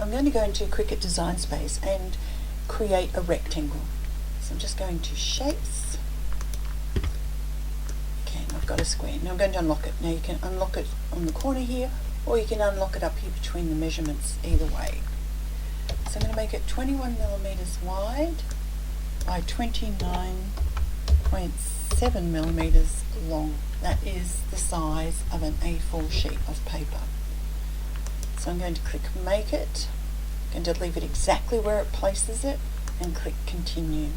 I'm going to go into Cricut Design Space and create a rectangle. So I'm just going to Shapes. Okay, and I've got a square. Now I'm going to unlock it. Now you can unlock it on the corner here, or you can unlock it up here between the measurements, either way. So I'm going to make it 21 millimeters wide by 29.7 millimeters long. That is the size of an A4 sheet of paper. So I'm going to click Make It. I'm going to leave it exactly where it places it and click Continue.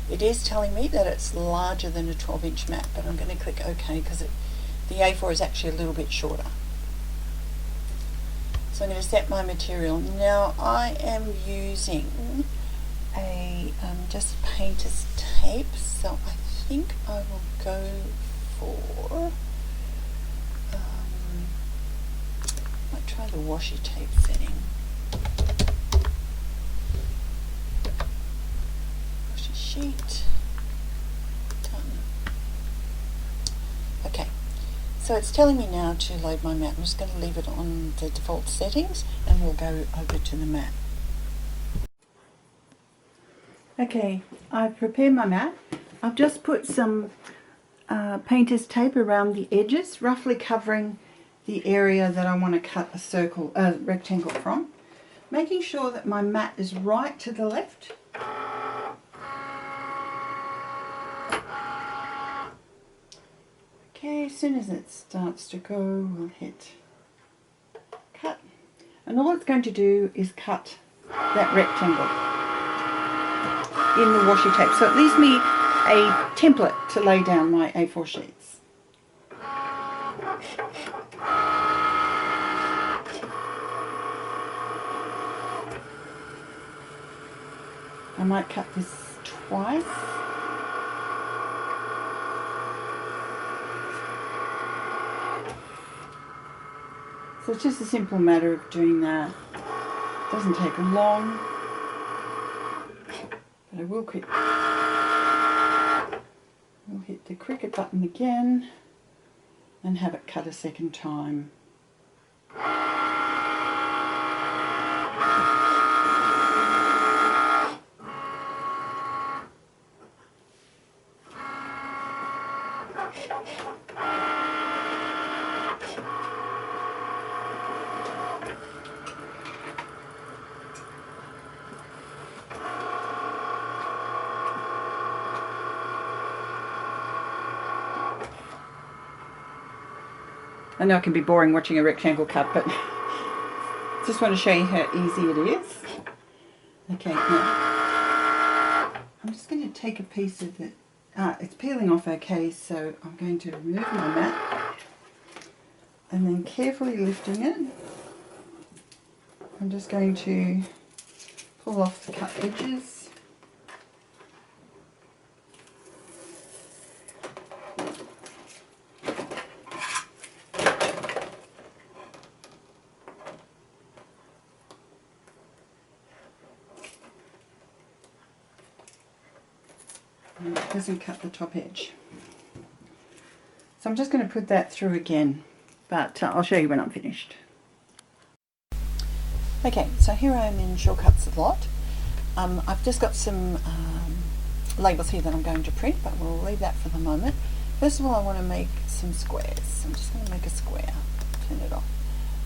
It is telling me that it's larger than a 12-inch mat, but I'm going to click OK because the A4 is actually a little bit shorter. So I'm going to set my material. Now I am using a just painter's tape, so I think I will go for might try the washi tape setting. Washi sheet. Done. Okay, so it's telling me now to load my mat. I'm just going to leave it on the default settings and we'll go over to the mat. Okay, I've prepared my mat. I've just put some painter's tape around the edges, roughly covering the area that I want to cut a rectangle from, making sure that my mat is right to the left. Okay, as soon as it starts to go, we'll hit cut, and all it's going to do is cut that rectangle in the washi tape, so it leaves me a template to lay down my A4 sheets. I might cut this twice. So it's just a simple matter of doing that. It doesn't take long, but I will hit the Cricut button again and have it cut a second time. I know it can be boring watching a rectangle cut, but just want to show you how easy it is. Okay, now I'm just going to take a piece of it. It's peeling off okay, so I'm going to remove my mat and then carefully lifting it, I'm just going to pull off the cut edges. And it doesn't cut the top edge. So I'm just going to put that through again, but I'll show you when I'm finished. Okay, so here I am in Shortcuts a lot. I've just got some labels here that I'm going to print, but we'll leave that for the moment. First of all, I want to make some squares. So I'm just going to make a square, turn it off.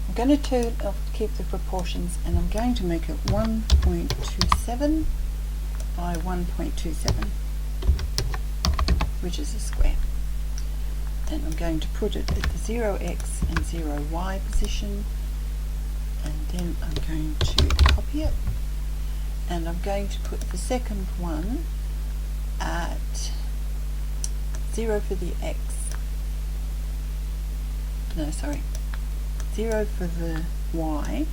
I'm going to turn off, keep the proportions, and I'm going to make it 1.27 by 1.27. which is a square, and I'm going to put it at the 0x and 0y position, and then I'm going to copy it, and I'm going to put the second one at 0 for the x, no sorry, 0 for the y.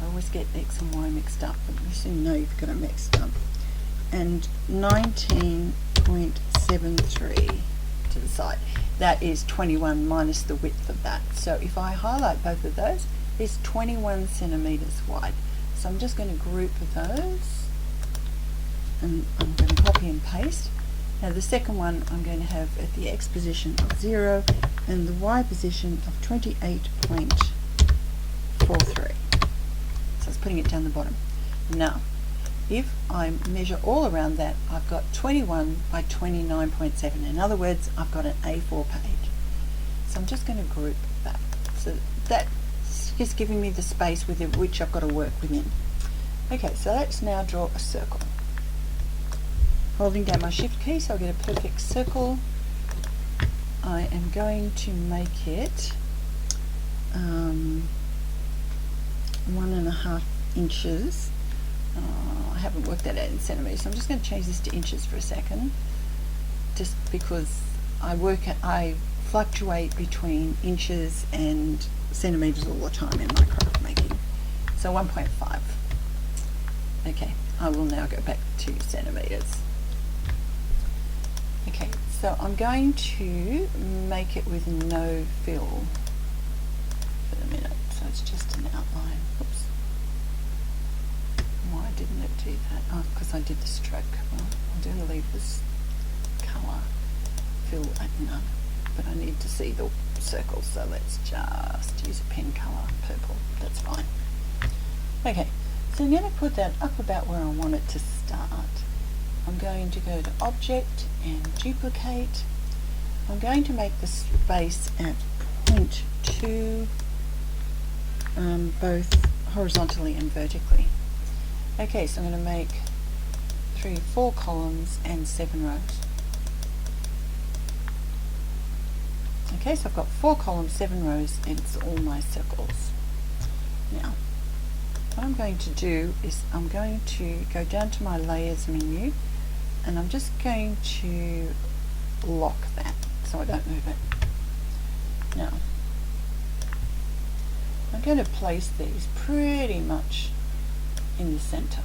I always get x and y mixed up, but you soon know you've got it mixed up. And 19.73 to the side. That is 21 minus the width of that. So if I highlight both of those, it's 21 centimeters wide. So I'm just going to group those, and I'm going to copy and paste. Now the second one I'm going to have at the x position of 0 and the y position of 28.43. so it's putting it down the bottom. Now, if I measure all around that, I've got 21 by 29.7. In other words, I've got an A4 page. So I'm just going to group that. So that's just giving me the space within which I've got to work within. Okay, so let's now draw a circle. Holding down my shift key so I get a perfect circle. I am going to make it 1.5 inches. I haven't worked that out in centimeters, so I'm just going to change this to inches for a second, just because I fluctuate between inches and centimeters all the time in my craft making. So 1.5. Okay, I will now go back to centimeters. Okay, so I'm going to make it with no fill for the minute, so it's just an outline. Oops. Why didn't it do that? Oh, because I did the stroke. Well, I'm going to leave this colour fill at none, but I need to see the circle, so let's just use a pen colour, purple. That's fine. Okay, so I'm going to put that up about where I want it to start. I'm going to go to Object and Duplicate. I'm going to make the space at 0.2, both horizontally and vertically. Okay, so I'm going to make 4 columns and 7 rows. Okay, so I've got 4 columns, 7 rows, and it's all my circles. Now, what I'm going to do is I'm going to go down to my Layers menu, and I'm just going to lock that so I don't move it. Now, I'm going to place these pretty much in the center.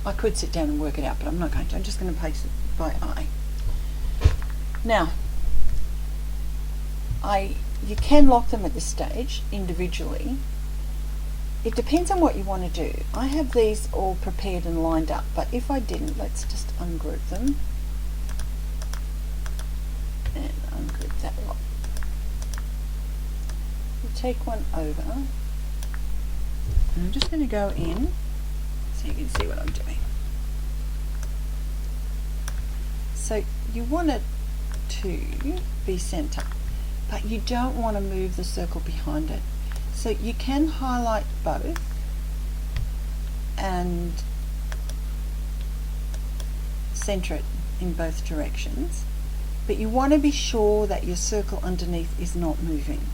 I could sit down and work it out, but I'm not going to. I'm just going to place it by eye. Now, you can lock them at this stage individually. It depends on what you want to do. I have these all prepared and lined up, but if I didn't, let's just ungroup them and ungroup that lot. We'll take one over, and I'm just going to go in so you can see what I'm doing. So you want it to be center, but you don't want to move the circle behind it. So you can highlight both and center it in both directions, but you want to be sure that your circle underneath is not moving.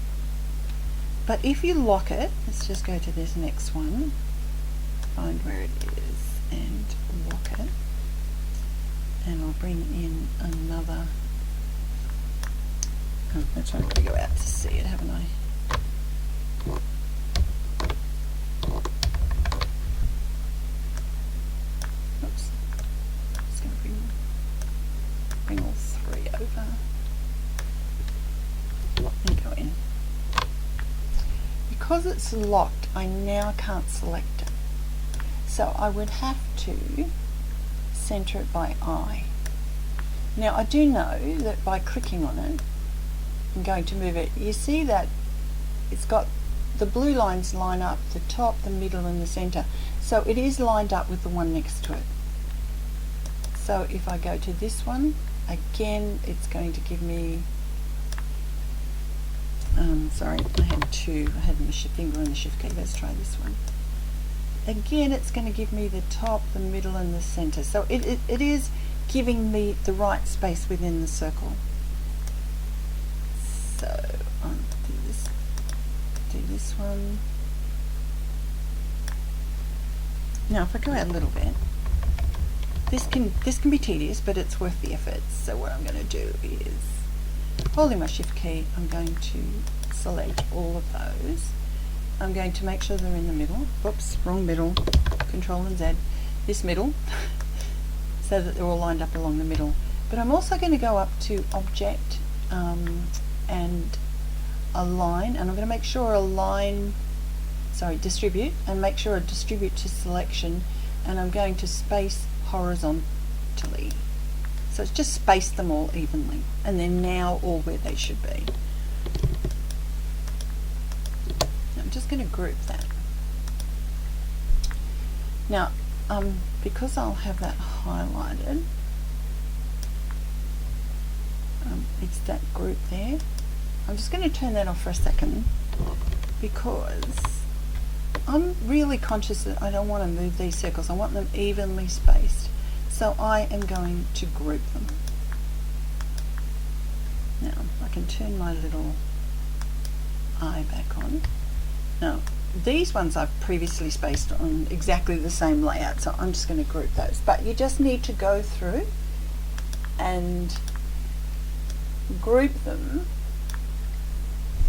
But if you lock it, let's just go to this next one, find where it is and lock it, and I'll bring in another, oh, that's right, I'm going to go out to see it, haven't I? Oops. Just going to bring all 3 over and go in. Because it's locked, I now can't select it. So I would have to center it by eye. Now I do know that by clicking on it and going to move it, you see that it's got the blue lines line up the top, the middle and the center. So it is lined up with the one next to it. So if I go to this one, again it's going to give me, sorry, I had 2, I had my finger on the shift key, let's try this one. Again it's going to give me the top, the middle and the center. So it is giving me the right space within the circle. So I'll do this one. Now if I go out a little bit, this can be tedious, but it's worth the effort. So what I'm going to do is, holding my shift key, I'm going to select all of those. I'm going to make sure they're in the middle. Whoops, wrong middle. Control and Z. This middle, so that they're all lined up along the middle. But I'm also going to go up to Object and Align, and I'm going to make sure Distribute, and make sure I distribute to Selection, and I'm going to space horizontally. So it's just space them all evenly, and they're now all where they should be. I'm just going to group that. Now, because I'll have that highlighted, it's that group there. I'm just going to turn that off for a second because I'm really conscious that I don't want to move these circles. I want them evenly spaced. So I am going to group them. Now, I can turn my little eye back on. Now, these ones I've previously spaced on exactly the same layout, so I'm just going to group those. But you just need to go through and group them.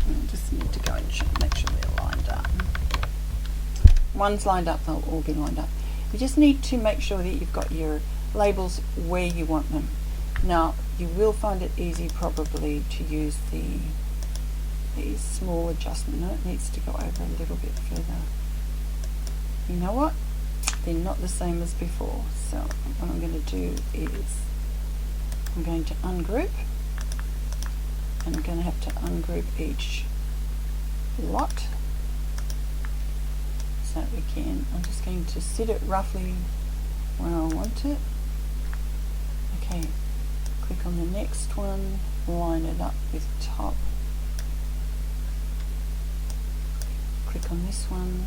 I just need to go and make sure they're lined up. One's lined up, they'll all be lined up. You just need to make sure that you've got your labels where you want them. Now, you will find it easy probably to use these small adjustment. No, it needs to go over a little bit further. You know what? They're not the same as before. So what I'm going to do is I'm going to ungroup, and I'm going to have to ungroup each lot. So again, I'm just going to sit it roughly where I want it. Okay, click on the next one, line it up with top. Click on this one,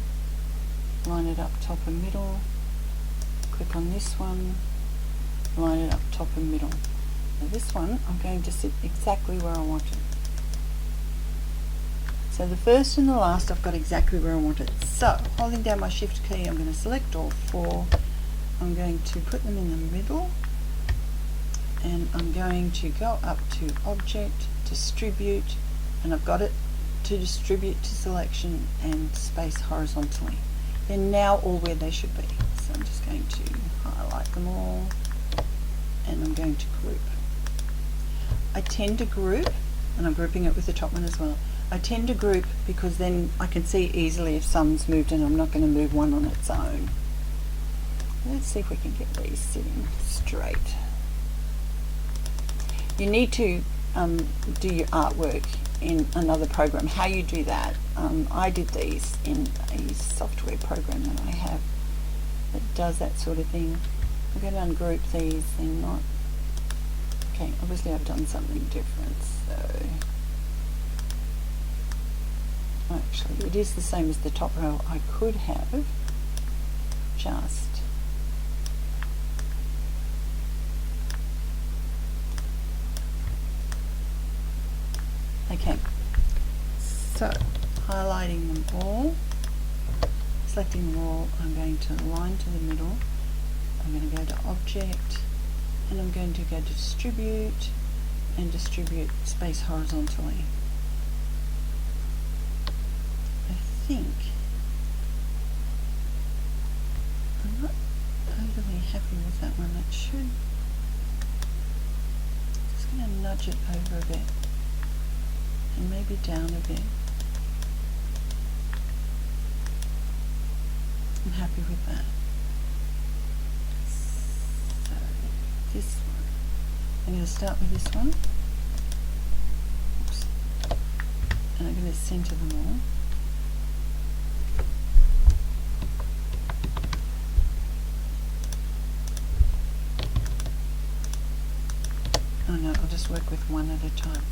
line it up top and middle. Click on this one, line it up top and middle. Now this one, I'm going to sit exactly where I want it. So the first and the last, I've got exactly where I want it. So, holding down my Shift key, I'm going to select all four. I'm going to put them in the middle, and I'm going to go up to Object, Distribute, and I've got it to distribute to selection and space horizontally. They're now all where they should be. So I'm just going to highlight them all, and I'm going to group. I tend to group, and I'm grouping it with the top one as well. I tend to group because then I can see easily if some's moved and I'm not going to move one on its own. Let's see if we can get these sitting straight. You need to do your artwork in another program. How you do that, I did these in a software program that I have that does that sort of thing. I'm going to ungroup these. They're not okay. Obviously I've done something different, so actually it is the same as the top row. I could have just okay, so highlighting them all, selecting them all, I'm going to line to the middle, I'm going to go to Object, and I'm going to go to Distribute and distribute space horizontally. I think I'm not overly happy with that one. It should, just going to nudge it over a bit and maybe down a bit. I'm happy with that. So this one, I'm going to start with this one. Oops. And I'm going to center them all. Oh no, I'll just work with one at a time.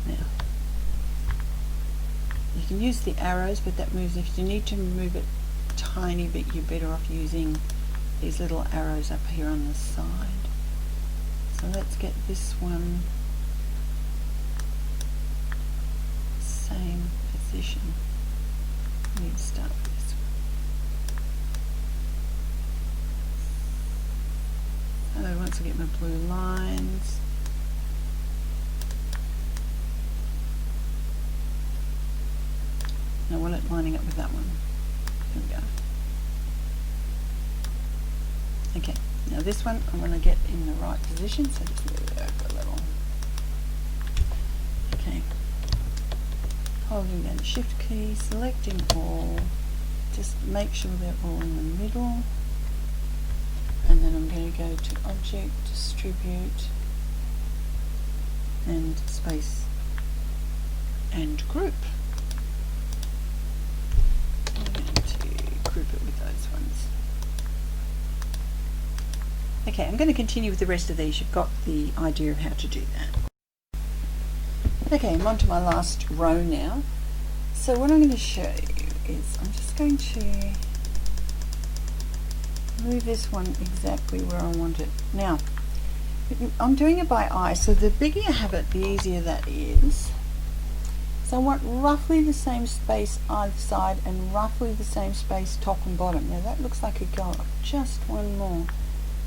Now, you can use the arrows, but that moves, if you need to move it a tiny bit, you're better off using these little arrows up here on the side. So let's get this one same position. I need to start with this one. So once I get my blue lines, I want it lining up with that one. There we go. Okay, now this one I want to get in the right position, so just move it over a little. Okay, holding down the Shift key, selecting all, just make sure they're all in the middle, and then I'm going to go to Object, Distribute, and Space, and Group. I'm going to group it with those ones. Okay, I'm going to continue with the rest of these. You've got the idea of how to do that. Okay, I'm on to my last row now. So what I'm going to show you is I'm just going to move this one exactly where I want it. Now, I'm doing it by eye, so the bigger you have it, the easier that is. So I want roughly the same space either side and roughly the same space top and bottom. Now that looks like a go. Just one more.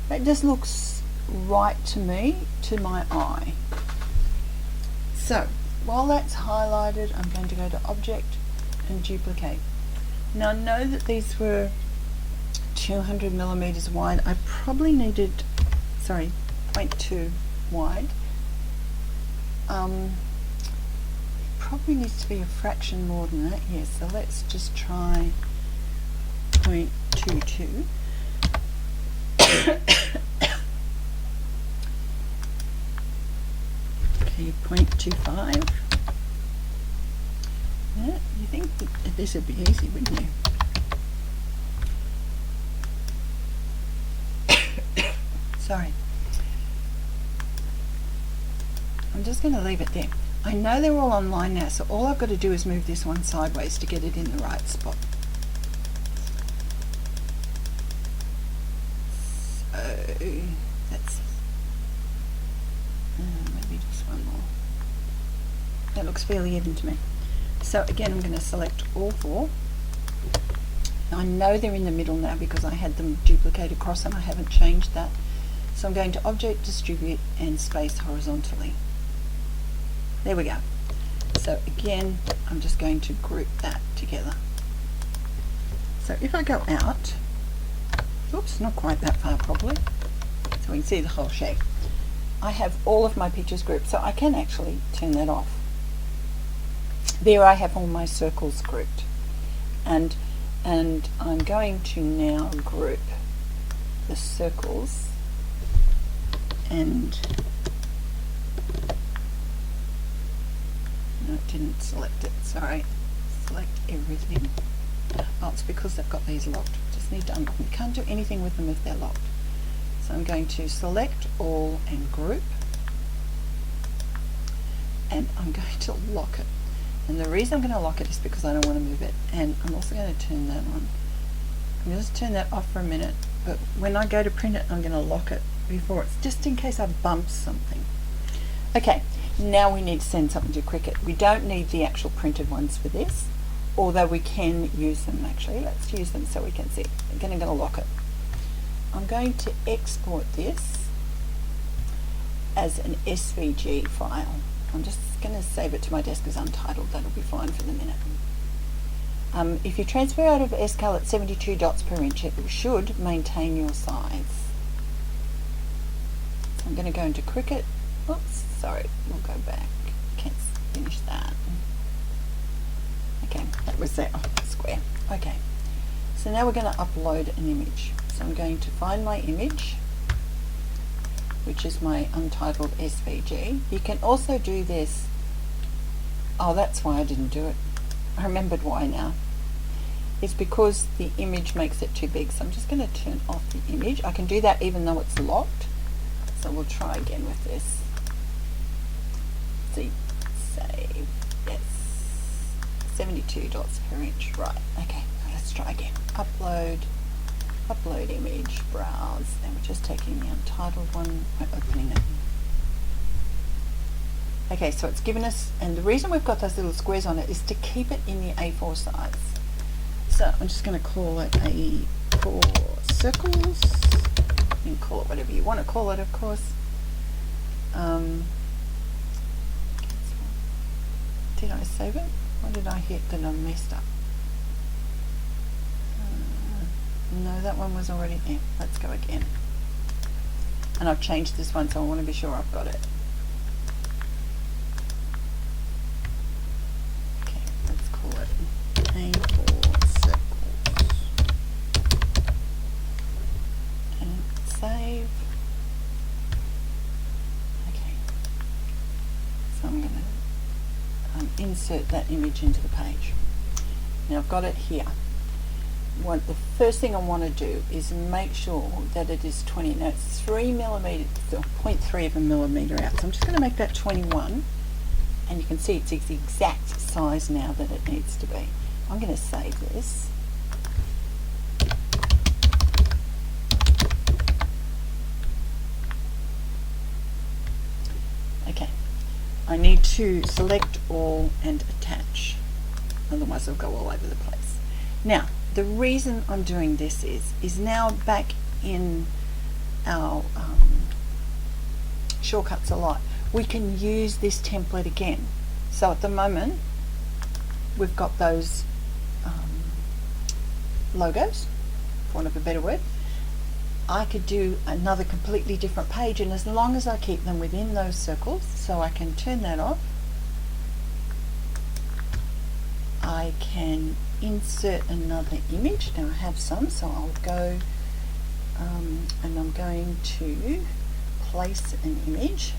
That just looks right to me, to my eye. So while that's highlighted, I'm going to go to Object and Duplicate. Now I know that these were 200 millimeters wide. I probably needed, 0.2 wide. Probably needs to be a fraction more than that. Yes, so let's just try 0.22. Okay, 0.25. Yeah, you think that this would be easy, wouldn't you? Sorry. I'm just going to leave it there. I know they're all online now, so all I've got to do is move this one sideways to get it in the right spot. So that's maybe just one more. That looks fairly even to me. So again, I'm going to select all four. I know they're in the middle now because I had them duplicate across and I haven't changed that. So I'm going to Object, Distribute, and Space horizontally. There we go. So again, I'm just going to group that together. So if I go out, oops, not quite that far probably, so we can see the whole shape. I have all of my pictures grouped, so I can actually turn that off. There I have all my circles grouped. And I'm going to now group the circles and no, it didn't select it, sorry. Select everything. Oh, it's because they've got these locked. Just need to unlock them. You can't do anything with them if they're locked. So I'm going to select all and group, and I'm going to lock it. And the reason I'm going to lock it is because I don't want to move it. And I'm also going to turn that on. I'm going to turn that off for a minute, but when I go to print it, I'm going to lock it before it's, just in case I bump something. Okay, now we need to send something to Cricut. We don't need the actual printed ones for this, although we can use them actually. Let's use them so we can see. Again, I'm going to lock it. I'm going to export this as an SVG file. I'm just going to save it to my desk as untitled. That'll be fine for the minute. If you transfer out of SCAL at 72 dots per inch, it should maintain your size. So I'm going to go into Cricut. Oops, sorry, we'll go back. Can't finish that. Okay, that was that square. Okay, so now we're going to upload an image. So I'm going to find my image, which is my untitled SVG. You can also do this. Oh, that's why I didn't do it. I remembered why now. It's because the image makes it too big. So I'm just going to turn off the image. I can do that even though it's locked. So we'll try again with this. See, save. Yes. 72 dots per inch. Right. Okay. Let's try again. Upload. Upload image, browse, and we're just taking the untitled one, we're opening it. Okay, so it's given us, and the reason we've got those little squares on it is to keep it in the A4 size. So I'm just going to call it A4 circles. You can call it whatever you want to call it, of course. Did I save it? What did I hit that I messed up? No, that one was already there. Let's go again. And I've changed this one, so I want to be sure I've got it. Okay, let's call it A4 circles. And save. Okay. So I'm going to insert that image into the page. Now I've got it here. the first thing I want to do is make sure that it is 20. Now it's 3 millimeters, 0.3 of a millimeter out. So I'm just going to make that 21, and you can see it's the exact size now that it needs to be. I'm going to save this. Okay, I need to select all and attach, otherwise it'll go all over the place. Now, the reason I'm doing this is now back in our shortcuts a lot, we can use this template again. So at the moment, we've got those logos, for want of a better word. I could do another completely different page, and as long as I keep them within those circles, so I can turn that off, I can insert another image. Now I have some, so I'll go and I'm going to place an image,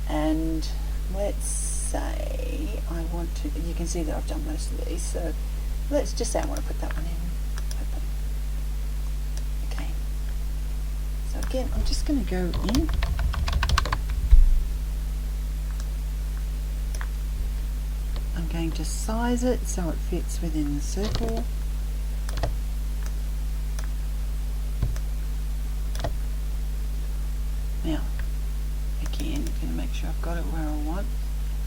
and let's say I want to, you can see that I've done most of these, so let's just say I want to put that one in open. Okay, so again I'm just going to go in, I'm going to size it so it fits within the circle. Now, again, I'm going to make sure I've got it where I want.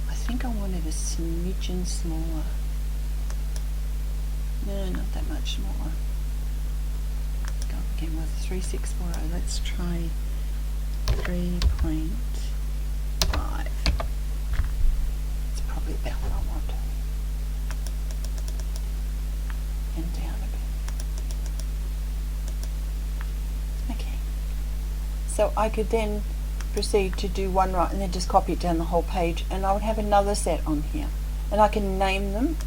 I think I wanted a smidgen smaller. No, not that much smaller. Go again with 3640. Let's try 3.5. It's probably about what I want. And down a bit. Okay. So I could then proceed to do one right and then just copy it down the whole page, and I would have another set on here, and I can name them.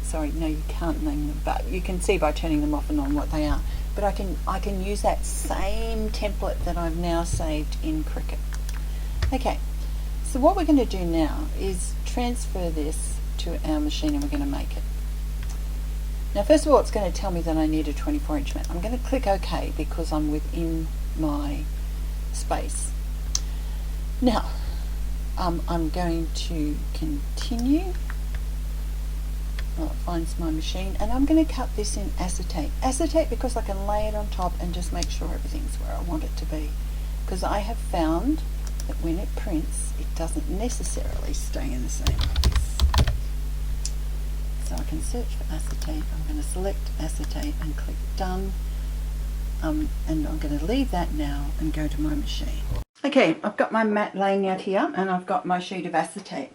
Sorry, no, you can't name them, but you can see by turning them off and on what they are. But I can use that same template that I've now saved in Cricut. Okay, so what we're going to do now is transfer this to our machine, and we're going to make it. Now first of all, it's going to tell me that I need a 24-inch mat. I'm going to click OK because I'm within my space. Now I'm going to continue. Well, it finds my machine, and I'm going to cut this in acetate. Acetate because I can lay it on top and just make sure everything's where I want it to be. Because I have found that when it prints, it doesn't necessarily stay in the same place. So I can search for acetate. I'm going to select acetate and click done. And I'm going to leave that now and go to my machine. Okay, I've got my mat laying out here, and I've got my sheet of acetate.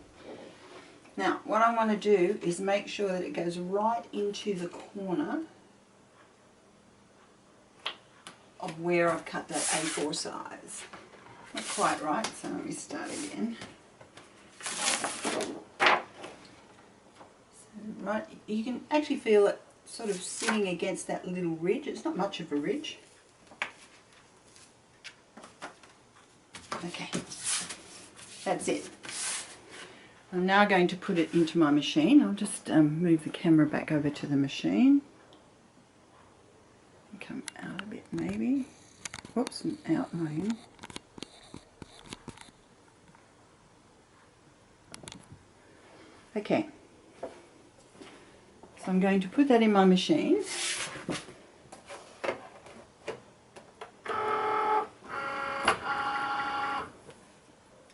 Now, what I want to do is make sure that it goes right into the corner of where I've cut that A4 size. Not quite right, so let me start again. So, right, you can actually feel it sort of sitting against that little ridge. It's not much of a ridge. Okay, that's it. I'm now going to put it into my machine. I'll just move the camera back over to the machine. Come out a bit maybe. Whoops, an outline. Okay. So I'm going to put that in my machine.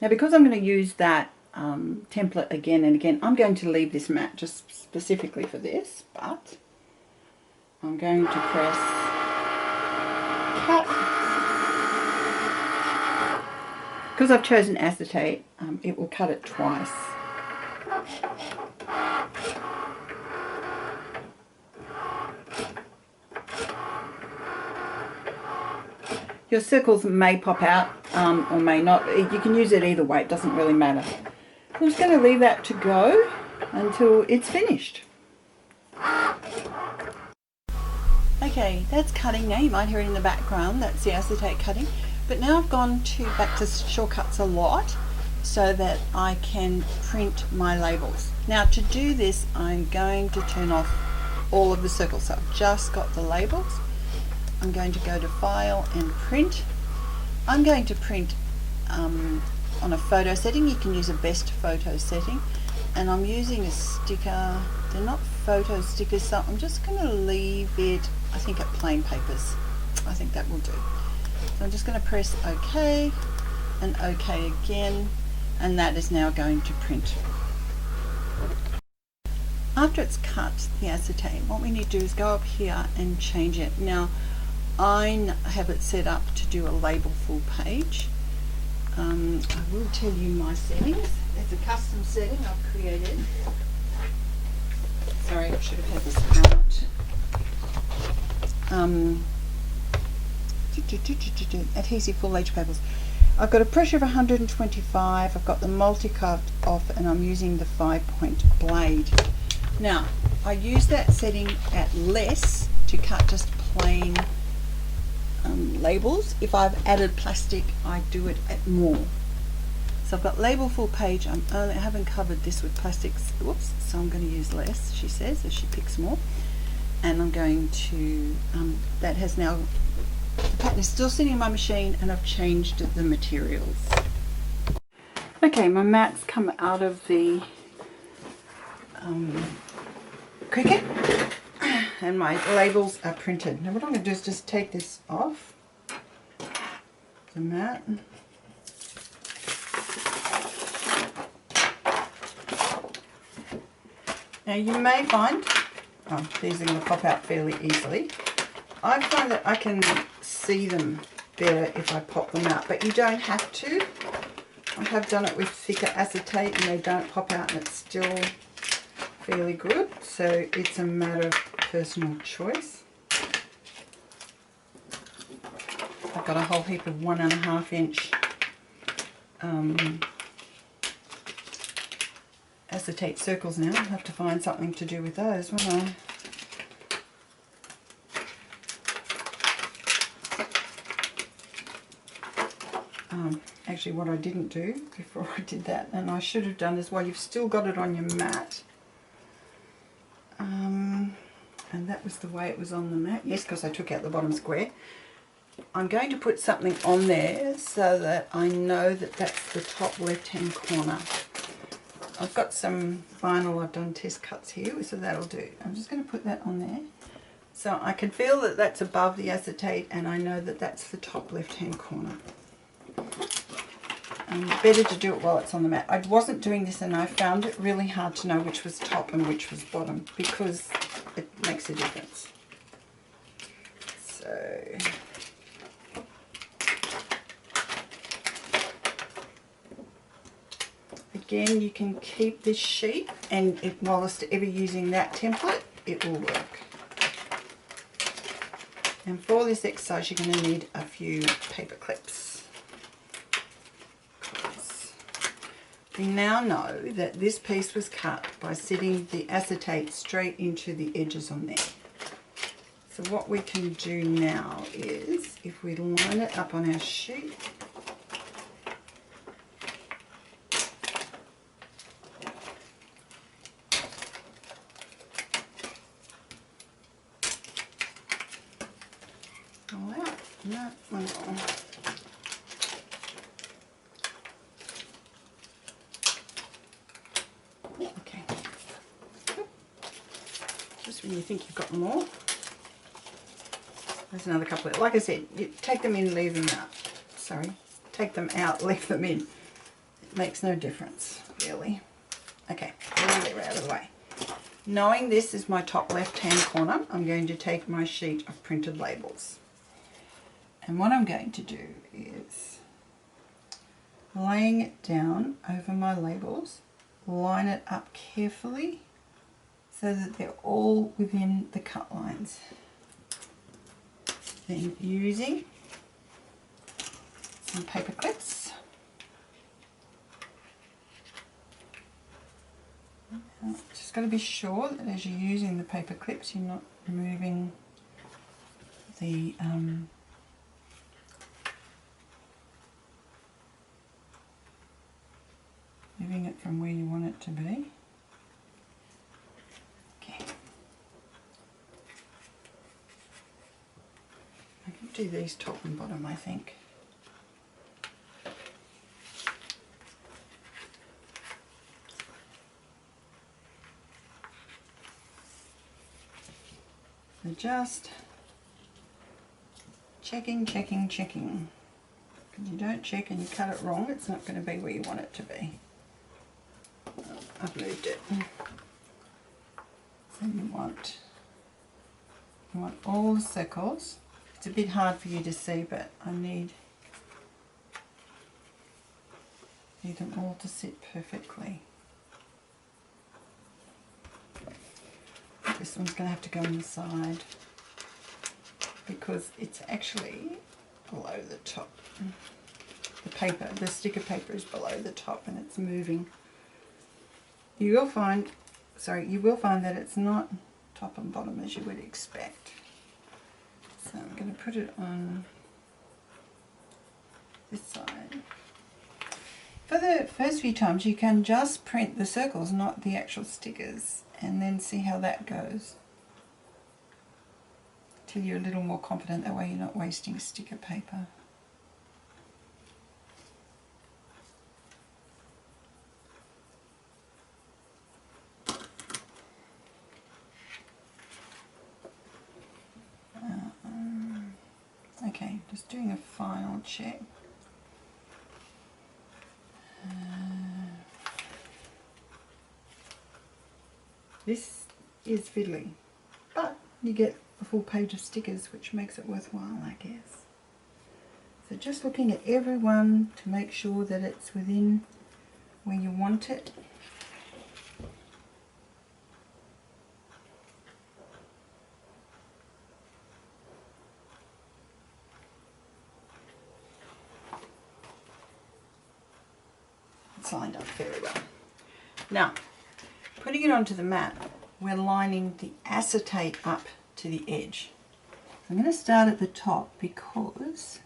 Now because I'm going to use that template again and again, I'm going to leave this mat just specifically for this, but I'm going to press cut. Because I've chosen acetate, it will cut it twice. Your circles may pop out or may not. You can use it either way, it doesn't really matter. I'm just going to leave that to go until it's finished. Okay, that's cutting now. You might hear it in the background. That's the acetate cutting. But now I've gone back to shortcuts a lot, so that I can print my labels. Now to do this, I'm going to turn off all of the circles. So I've just got the labels. I'm going to go to File and Print. I'm going to print on a photo setting. You can use a best photo setting. And I'm using a sticker. They're not photo stickers, so I'm just going to leave it, I think, at plain papers. I think that will do. So I'm just going to press OK and OK again, and that is now going to print. After it's cut the acetate, what we need to do is go up here and change it. Now, I have it set up to do a label full page. I will tell you my settings. It's a custom setting I've created. Sorry, I should have had this out. Adhesive full age papers. I've got a pressure of 125. I've got the multi-cut off, and I'm using the 5-point blade. Now, I use that setting at less to cut just plain labels. If I've added plastic, I do it at more. So I've got label full page. I haven't covered this with plastics. Whoops. So I'm going to use less, she says, as she picks more. And I'm going to, that has now, the pattern is still sitting in my machine, and I've changed the materials. Okay, my mat's come out of the Cricut, and my labels are printed. Now what I'm going to do is just take this off the mat. Now you may find, these are going to pop out fairly easily. I find that I can see them better if I pop them out, but you don't have to. I have done it with thicker acetate and they don't pop out, and it's still fairly good. So it's a matter of personal choice. I've got a whole heap of 1.5 inch acetate circles now. I'll have to find something to do with those, won't I? Actually, what I didn't do before I did that, and I should have done, is while you've still got it on your mat, and that was the way it was on the mat, yes, because I took out the bottom square, I'm going to put something on there so that I know that that's the top left hand corner. I've got some vinyl, I've done test cuts here, so that'll do. I'm just going to put that on there so I can feel that that's above the acetate, and I know that that's the top left hand corner. Better to do it while it's on the mat. I wasn't doing this, and I found it really hard to know which was top and which was bottom, because it makes a difference. So again, you can keep this sheet, and if whilst ever using that template, it will work. And for this exercise, you're going to need a few paper clips. We now know that this piece was cut by sitting the acetate straight into the edges on there. So what we can do now is, if we line it up on our sheet, all out, no, one more. Okay. Just when you think you've got them all, there's another couple of, like I said, you take them in, leave them out. Sorry, take them out, leave them in. It makes no difference, really. Okay, they're out of the way. Knowing this is my top left hand corner, I'm going to take my sheet of printed labels. And what I'm going to do is, laying it down over my labels, line it up carefully so that they're all within the cut lines. Then using some paper clips, just got to be sure that as you're using the paper clips, you're not removing the from where you want it to be. Okay. I can do these top and bottom, I think. So just checking. If you don't check and you cut it wrong, it's not going to be where you want it to be. Oh, I've moved it. So you want all the circles. It's a bit hard for you to see, but I need them all to sit perfectly. This one's going to have to go on the side because it's actually below the top. The paper, the sticker paper is below the top and it's moving. You will find that it's not top and bottom as you would expect. So I'm going to put it on this side. For the first few times you can just print the circles, not the actual stickers, and then see how that goes. Till you're a little more confident, that way you're not wasting sticker paper. Okay, just doing a final check. This is fiddly, but you get a full page of stickers, which makes it worthwhile, I guess. So just looking at everyone to make sure that it's within where you want it. It's lined up very well. Now, putting it onto the mat, we're lining the acetate up to the edge. I'm going to start at the top because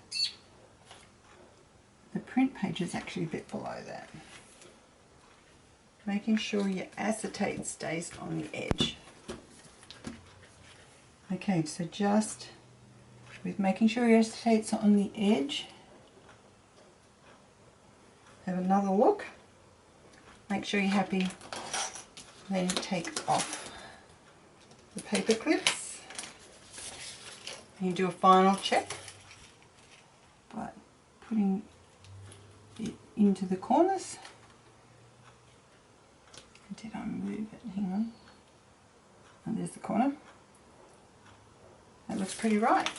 the print page is actually a bit below that. Making sure your acetate stays on the edge. Okay, so just with making sure your acetate's on the edge, have another look, make sure you're happy, then take off the paper clips. You do a final check by putting it into the corners. Did I move it? Hang on. And there's the corner. That looks pretty right.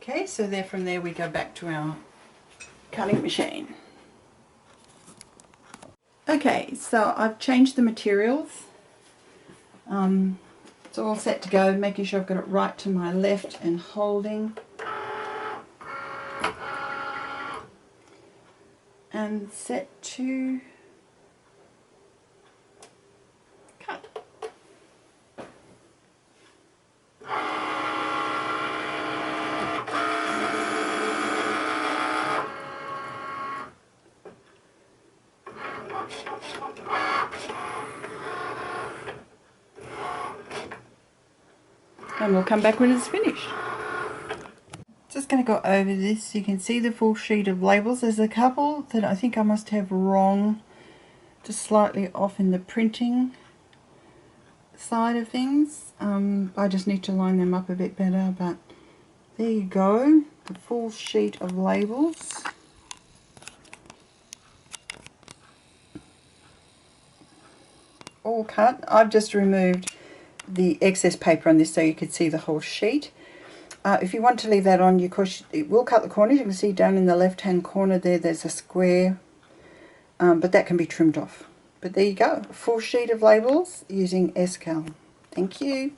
Okay, so there from there we go back to our cutting machine. Okay, so I've changed the materials. It's all set to go, making sure I've got it right to my left and holding. And set to cut. And we'll come back when it's finished. Just going to go over this so you can see the full sheet of labels. There's a couple that I think I must have wrong, just slightly off in the printing side of things. I just need to line them up a bit better, but there you go, the full sheet of labels. All cut. I've just removed the excess paper on this so you could see the whole sheet. If you want to leave that on, of course, it will cut the corners. You can see down in the left hand corner there's a square, but that can be trimmed off. But there you go, a full sheet of labels using SCAL. Thank you.